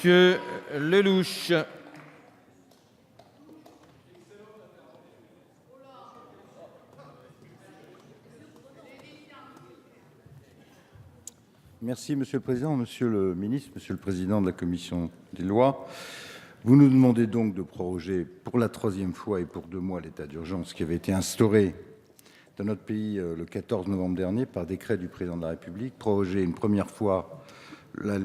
Monsieur Lellouche. Merci Monsieur le Président, Monsieur le Ministre, Monsieur le Président de la Commission des lois. Vous nous demandez donc de proroger pour la troisième fois et pour 2 mois l'état d'urgence qui avait été instauré dans notre pays le 14 novembre dernier par décret du Président de la République, prorogé une première fois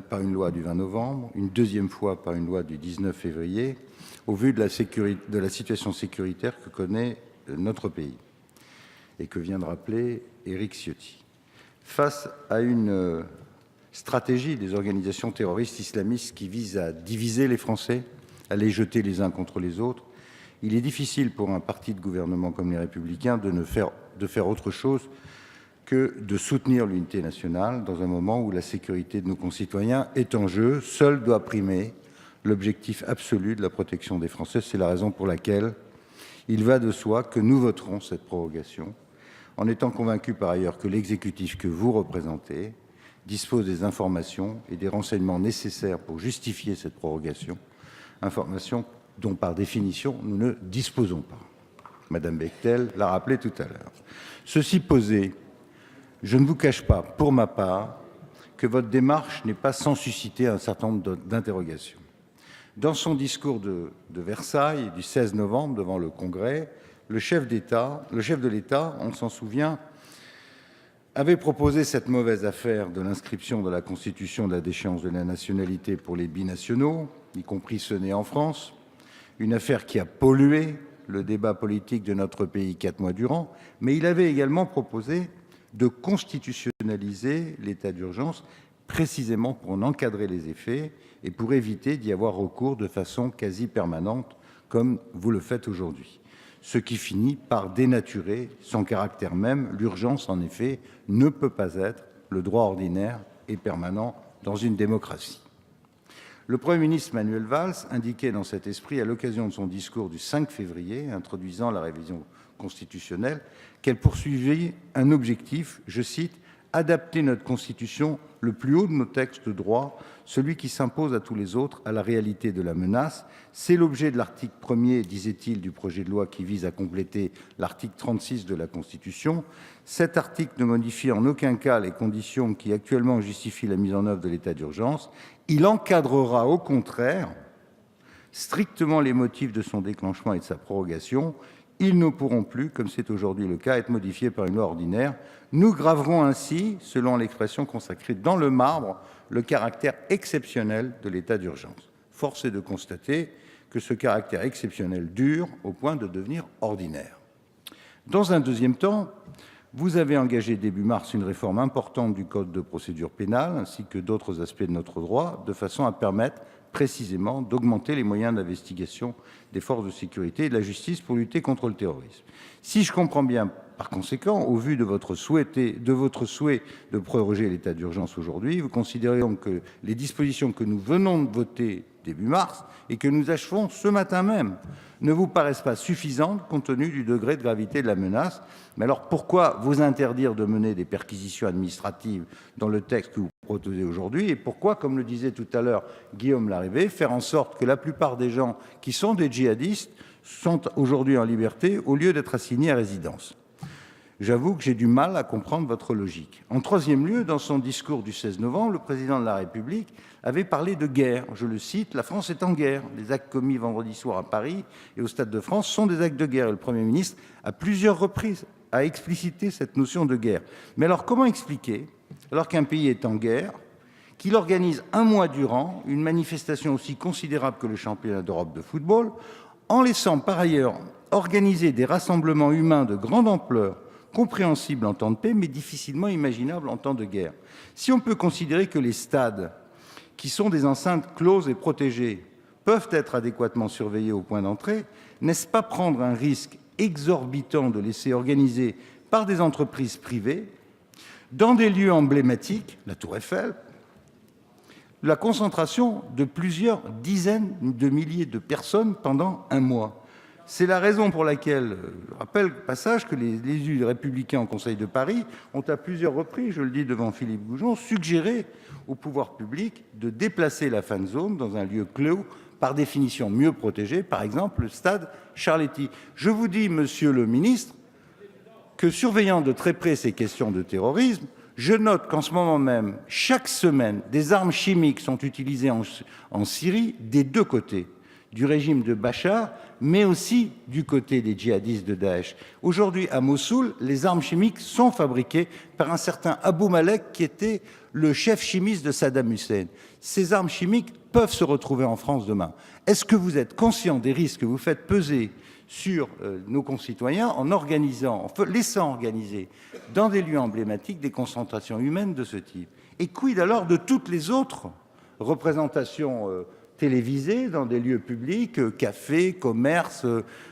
par une loi du 20 novembre, une deuxième fois par une loi du 19 février, au vu de la situation sécuritaire que connaît notre pays et que vient de rappeler Éric Ciotti. Face à une stratégie des organisations terroristes islamistes qui vise à diviser les Français, à les jeter les uns contre les autres, il est difficile pour un parti de gouvernement comme les Républicains de faire autre chose que de soutenir l'unité nationale dans un moment où la sécurité de nos concitoyens est en jeu. Seul doit primer l'objectif absolu de la protection des Français. C'est la raison pour laquelle il va de soi que nous voterons cette prorogation, en étant convaincus par ailleurs que l'exécutif que vous représentez dispose des informations et des renseignements nécessaires pour justifier cette prorogation, informations dont par définition nous ne disposons pas. Madame Bechtel l'a rappelé tout à l'heure. Ceci posé, je ne vous cache pas, pour ma part, que votre démarche n'est pas sans susciter un certain nombre d'interrogations. Dans son discours de Versailles du 16 novembre devant le Congrès, le chef de l'État, on s'en souvient, avait proposé cette mauvaise affaire de l'inscription de la Constitution de la déchéance de la nationalité pour les binationaux, y compris ceux nés en France, une affaire qui a pollué le débat politique de notre pays 4 mois durant, mais il avait également proposé de constitutionnaliser l'état d'urgence précisément pour en encadrer les effets et pour éviter d'y avoir recours de façon quasi permanente comme vous le faites aujourd'hui. Ce qui finit par dénaturer son caractère même. L'urgence, en effet, ne peut pas être le droit ordinaire et permanent dans une démocratie. Le Premier ministre Manuel Valls indiquait dans cet esprit, à l'occasion de son discours du 5 février, introduisant la révision constitutionnelle, qu'elle poursuivait un objectif, je cite, « adapter notre Constitution le plus haut de nos textes de droit, celui qui s'impose à tous les autres, à la réalité de la menace. C'est l'objet de l'article 1er, disait-il, du projet de loi qui vise à compléter l'article 36 de la Constitution. Cet article ne modifie en aucun cas les conditions qui actuellement justifient la mise en œuvre de l'état d'urgence. Il encadrera au contraire strictement les motifs de son déclenchement et de sa prorogation. Ils ne pourront plus, comme c'est aujourd'hui le cas, être modifiés par une loi ordinaire. Nous graverons ainsi, selon l'expression consacrée dans le marbre, le caractère exceptionnel de l'état d'urgence. Force est de constater que ce caractère exceptionnel dure au point de devenir ordinaire. Dans un deuxième temps, vous avez engagé début mars une réforme importante du Code de procédure pénale ainsi que d'autres aspects de notre droit, de façon à permettre précisément d'augmenter les moyens d'investigation des forces de sécurité et de la justice pour lutter contre le terrorisme. Si je comprends bien, par conséquent, au vu de votre souhait de proroger l'état d'urgence aujourd'hui, vous considérez donc que les dispositions que nous venons de voter début mars et que nous achevons ce matin même ne vous paraissent pas suffisantes compte tenu du degré de gravité de la menace. Mais alors pourquoi vous interdire de mener des perquisitions administratives dans le texte que vous proposez aujourd'hui? Et pourquoi, comme le disait tout à l'heure Guillaume Larrivé, faire en sorte que la plupart des gens qui sont des djihadistes sont aujourd'hui en liberté au lieu d'être assignés à résidence? J'avoue que j'ai du mal à comprendre votre logique. En troisième lieu, dans son discours du 16 novembre, le président de la République avait parlé de guerre. Je le cite, « La France est en guerre. Les actes commis vendredi soir à Paris et au Stade de France sont des actes de guerre. » Et le Premier ministre, à plusieurs reprises, a explicité cette notion de guerre. Mais alors, comment expliquer, alors qu'un pays est en guerre, qu'il organise 1 mois durant une manifestation aussi considérable que le championnat d'Europe de football, en laissant par ailleurs organiser des rassemblements humains de grande ampleur, compréhensible en temps de paix, mais difficilement imaginable en temps de guerre? Si on peut considérer que les stades, qui sont des enceintes closes et protégées, peuvent être adéquatement surveillés au point d'entrée, n'est-ce pas prendre un risque exorbitant de laisser organiser par des entreprises privées, dans des lieux emblématiques, la Tour Eiffel, la concentration de plusieurs dizaines de milliers de personnes pendant 1 mois? C'est la raison pour laquelle, je rappelle au passage que les élus républicains au Conseil de Paris ont à plusieurs reprises, je le dis devant Philippe Goujon, suggéré au pouvoir public de déplacer la fan zone dans un lieu clos, par définition mieux protégé, par exemple le stade Charletti. Je vous dis, monsieur le ministre, que surveillant de très près ces questions de terrorisme, je note qu'en ce moment même, chaque semaine, des armes chimiques sont utilisées en Syrie des deux côtés, du régime de Bachar, mais aussi du côté des djihadistes de Daesh. Aujourd'hui, à Mossoul, les armes chimiques sont fabriquées par un certain Abou Malek, qui était le chef chimiste de Saddam Hussein. Ces armes chimiques peuvent se retrouver en France demain. Est-ce que vous êtes conscient des risques que vous faites peser sur nos concitoyens en laissant organiser dans des lieux emblématiques des concentrations humaines de ce type? Et quid alors de toutes les autres représentations télévisées dans des lieux publics, cafés, commerces,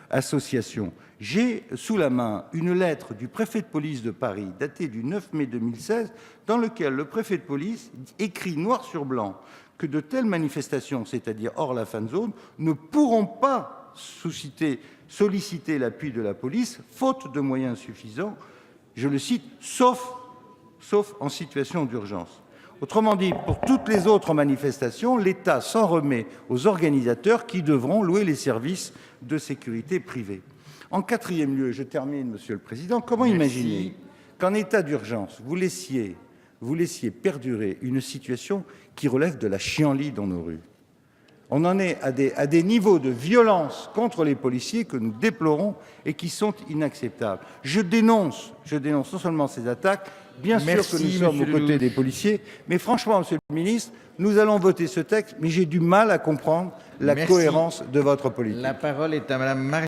associations? J'ai sous la main une lettre du préfet de police de Paris datée du 9 mai 2016 dans laquelle le préfet de police écrit noir sur blanc que de telles manifestations, c'est-à-dire hors la fan zone, ne pourront pas solliciter l'appui de la police, faute de moyens suffisants, je le cite, sauf en situation d'urgence. Autrement dit, pour toutes les autres manifestations, l'État s'en remet aux organisateurs qui devront louer les services de sécurité privés. En quatrième lieu, je termine, Monsieur le Président, comment imaginer qu'en état d'urgence, vous laissiez perdurer une situation qui relève de la chienlit dans nos rues? On en est à des niveaux de violence contre les policiers que nous déplorons et qui sont inacceptables. Je dénonce non seulement ces attaques, bien sûr que nous sommes aux côtés des policiers, mais franchement, Monsieur le Ministre, nous allons voter ce texte, mais j'ai du mal à comprendre la cohérence de votre politique. La parole est à Madame